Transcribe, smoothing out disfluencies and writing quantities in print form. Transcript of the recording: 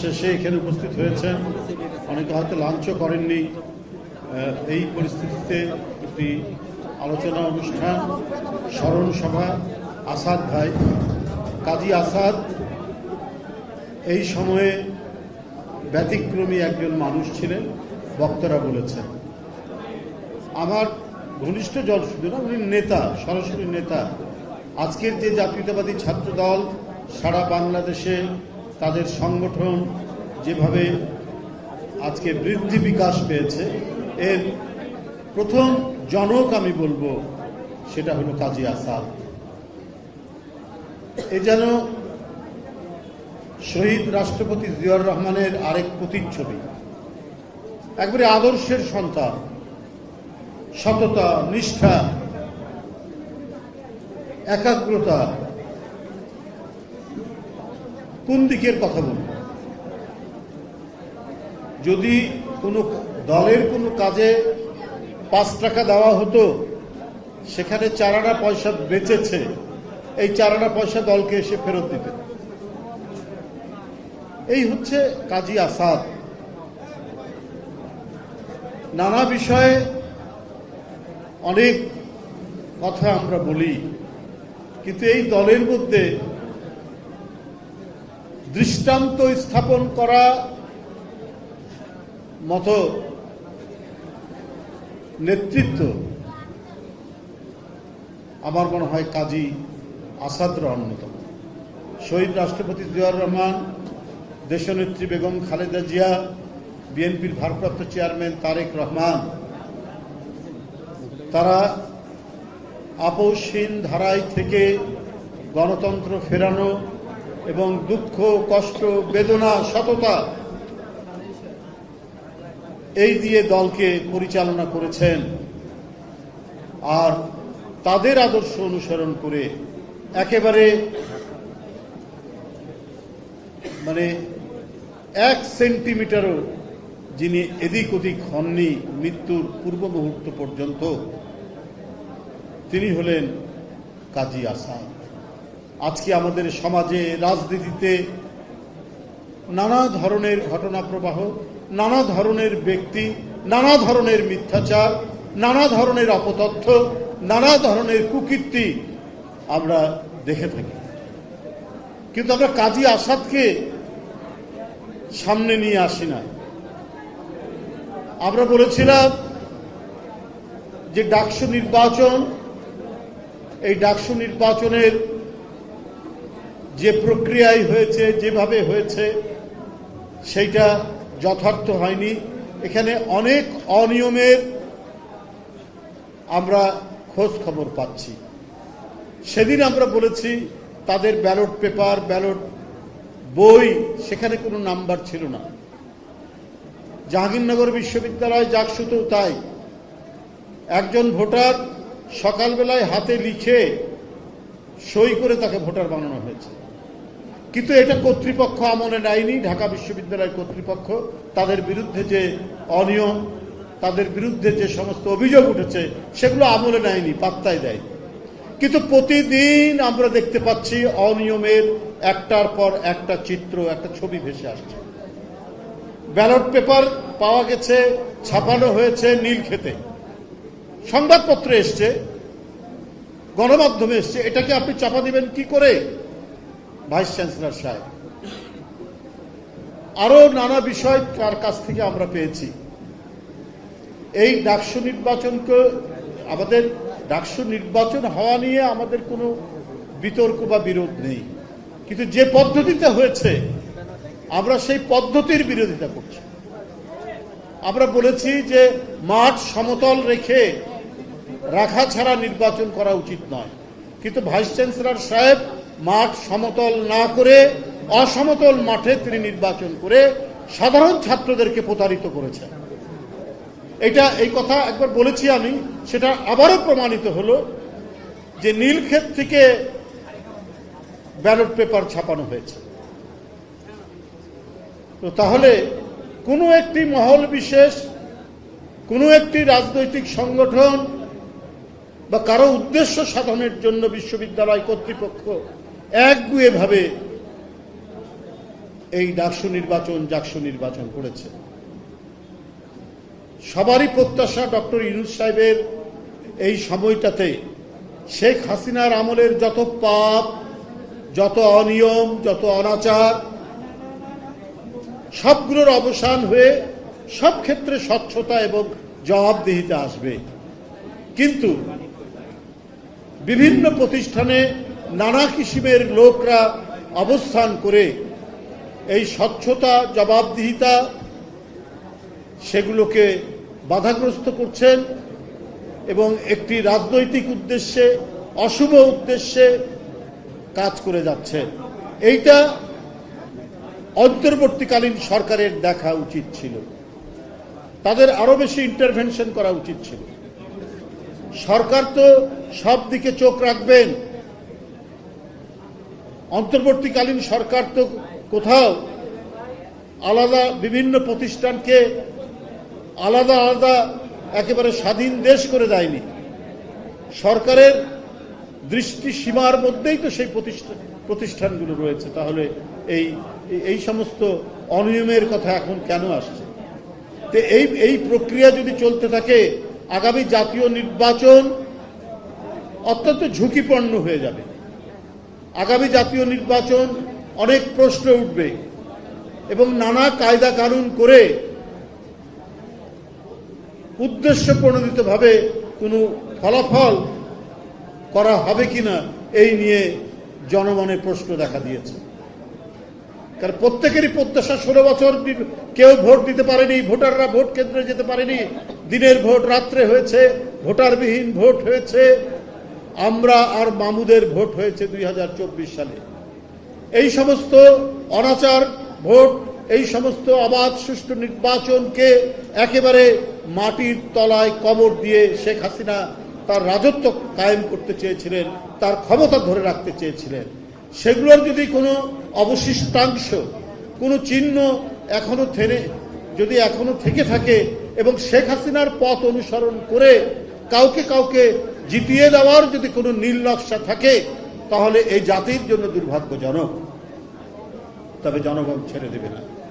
শেষে এখানে উপস্থিত হয়েছেন, অনেকে হয়তো লাঞ্চও করেননি। এই পরিস্থিতিতে একটি আলোচনা অনুষ্ঠান, স্মরণ সভা, আসাদ ভাই, কাজী আসাদ এই সময়ে ব্যতিক্রমী একজন মানুষ ছিলেন, বক্তারা বলেছেন। আমার ঘনিষ্ঠ জন শুধু না, উনি নেতা, সরাসরি নেতা। আজকের যে জাতীয়তাবাদী ছাত্র দল সারা বাংলাদেশে তাদের সংগঠন যেভাবে আজকে বৃদ্ধি বিকাশ পেয়েছে, এর প্রথম জনক আমি বলবো সেটা হলো কাজী আসাদ। এ যেন শহীদ রাষ্ট্রপতি জিয়াউর রহমানের আরেক প্রতিচ্ছবি। একবারে আদর্শের সন্তান, সততা, নিষ্ঠা, একাগ্রতা। কোন দিকের কথা বলব? যদি কোনো দলের কোনো কাজে 5 টাকা দেওয়া হতো, সেখানে 4 আনা পয়সা বেঁচেছে, এই 4 আনা পয়সা দলকে এসে ফেরত দিতে। এই হচ্ছে কাজী আসাদ। নানা বিষয়ে অনেক কথা আমরা বলি, কিন্তু এই দলের মধ্যে দৃষ্টান্ত স্থাপন করা মতো নেতৃত্ব আমার মনে হয় কাজী আসাদরা অন্যতম। শহীদ রাষ্ট্রপতি জিয়াউর রহমান, দেশনেত্রী বেগম খালেদা জিয়া, বিএনপির ভারপ্রাপ্ত চেয়ারম্যান তারেক রহমান, তারা আপোষহীন ধারায় থেকে গণতন্ত্র ফেরানো এবং দুঃখ, কষ্ট, বেদনা, সততা এই দিয়ে দলকে পরিচালনা করেছেন। আর তাদের আদর্শ অনুসরণ করে একেবারে 1 সেন্টিমিটারও যিনি এদিক ওদিক হননি মৃত্যুর পূর্ব মুহূর্ত পর্যন্ত, তিনি হলেন কাজী আসাদ। আজকে আমাদের সমাজে, রাজনীতিতে নানা ধরনের ঘটনা প্রবাহ, নানা ধরনের ব্যক্তি, নানা ধরনের মিথ্যাচার, নানা ধরনের অপতথ্য, নানা ধরনের কুকীর্তি আমরা দেখে থাকি। কিন্তু আমরা কাজী আসাদকে সামনে নিয়ে আসি না। আমরা বলেছিলাম যে ডাকসু নির্বাচন, এই ডাকসু নির্বাচনের যে প্রক্রিয়ায় হয়েছে, যেভাবে হয়েছে, সেইটা যথার্থ হয়নি। এখানে অনেক অনিয়মের আমরা খোঁজ খবর পাচ্ছি। সেদিন আমরা বলেছি তাদের ব্যালট পেপার, ব্যালট বই, সেখানে কোনো নাম্বার ছিল না। জাহাঙ্গীরনগর বিশ্ববিদ্যালয় জাকসুতেও তাই। একজন ভোটার সকালবেলায় হাতে লিখে সই করে তাকে ভোটার বানানো হয়েছে, কিন্তু এটা কর্তৃপক্ষ আমলে নেয়নি। ঢাকা বিশ্ববিদ্যালয় কর্তৃপক্ষ তাদের বিরুদ্ধে যে অনিয়ম, তাদের বিরুদ্ধে যে সমস্ত অভিযোগ উঠেছে, সেগুলো আমলে নেয়নি, পাত্তাই দেয়। কিন্তু প্রতিদিন আমরা দেখতে পাচ্ছি অনিয়মের একটার পর একটা চিত্র, একটা ছবি ভেসে আসছে। ব্যালট পেপার পাওয়া গেছে, ছাপানো হয়েছে নীলক্ষেতে, সংবাদপত্রে এসছে, গণমাধ্যমে এসছে। এটাকে আপনি চাপা দিবেন কি করে ভাইস চ্যান্সেলর সাহেব? আরো নানা বিষয় তার কাছ থেকে আমরা পেয়েছি। এই ডাকসু নির্বাচনকে, আমাদের ডাকসু নির্বাচন হওয়া নিয়ে আমাদের কোনো বিতর্ক বা বিরোধ নেই, কিন্তু যে পদ্ধতিতে হয়েছে আমরা সেই পদ্ধতির বিরোধিতা করছি। আমরা বলেছি যে মাঠ সমতল রেখে রাখা ছাড়া নির্বাচন করা উচিত নয়, কিন্তু ভাইস চ্যান্সেলর সাহেব মাঠ সমতল না করে অসমতল মাঠে তিনি নির্বাচন করে সাধারণ ছাত্রদেরকে প্রতারিত করেছেন। এই কথা একবার বলেছি আমি, সেটা আবারও প্রমাণিত হলো যে নীলক্ষেত থেকে ব্যালট পেপার ছাপানো হয়েছে। তো তাহলে কোনো একটি মহল বিশেষ, কোনো একটি রাজনৈতিক সংগঠন বা কারো উদ্দেশ্য সাধনের জন্য বিশ্ববিদ্যালয় কর্তৃপক্ষ একগুঁয়েভাবে এই ডাকসু নির্বাচন জাকসু নির্বাচন করেছে। সবারই প্রত্যাশা ডক্টর ইউনূস সাহেবের এই সময়টাতে শেখ হাসিনার আমলের যত পাপ, যত অনিয়ম, যত অনাচার সবগুলোর অবসান হয়ে সব ক্ষেত্রে স্বচ্ছতা এবং জবাবদিহিতা আসবে। কিন্তু বিভিন্ন প্রতিষ্ঠানে নানা কিসিমের লোকরা অবস্থান করে এই স্বচ্ছতা, জবাবদিহিতা সেগুলোকে বাধাগ্রস্ত করছেন এবং একটি রাজনৈতিক উদ্দেশ্যে, অশুভ উদ্দেশ্যে কাজ করে যাচ্ছেন। এইটা অন্তর্বর্তীকালীন সরকারের দেখা উচিত ছিল, তাদের আরো বেশি ইন্টারভেনশন করা উচিত ছিল। সরকার তো সব দিকে চোখ রাখবেন, অন্তর্বর্তীকালীন সরকার তো কোথাও আলাদা বিভিন্ন প্রতিষ্ঠানকে আলাদা আলাদা একেবারে স্বাধীন দেশ করে দেয়নি। সরকারের দৃষ্টি সীমার মধ্যেই তো সেই প্রতিষ্ঠানগুলো রয়েছে। তাহলে এই সমস্ত অনিয়মের কথা এখন কেন আসছে? তো এই প্রক্রিয়া যদি চলতে থাকে, আগামী জাতীয় নির্বাচন অত্যন্ত ঝুঁকিপূর্ণ হয়ে যাবে। আগামী জাতীয় নির্বাচন অনেক প্রশ্ন উঠবে এবং নানা কায়দা কানুন করে উদ্দেশ্য প্রণোদিতভাবে কোনো ফলাফল করা হবে কিনা এই নিয়ে জনমনে প্রশ্ন দেখা দিয়েছে। কারণ প্রত্যেকেরই প্রত্যাশা, 16 বছর কেউ ভোট দিতে পারেনি, ভোটাররা ভোট কেন্দ্রে যেতে পারেনি, দিনের ভোট রাত্রে হয়েছে, ভোটারবিহীন ভোট হয়েছে, আমরা আর মামুদের ভোট হয়েছে 2024 সালে। এই সমস্ত অনাচার ভোট, এই সমস্ত অবাধ সুষ্ঠু নির্বাচনকে একেবারে মাটির তলায় কবর দিয়ে শেখ হাসিনা তার রাজত্ব কায়েম করতে চেয়েছিলেন, তার ক্ষমতা ধরে রাখতে চেয়েছিলেন। সেগুলোর যদি কোনো অবশিষ্টাংশ, কোনো চিহ্ন এখনো থেকে থাকে এবং শেখ হাসিনার পথ অনুসরণ করে কাউকে জিতিয়ে দেওয়ার যদি কোনো নীল নকশা থাকে, তাহলে এই জাতির জন্য দুর্ভাগ্যজনক। তবে জনগণ ছেড়ে দেবে না।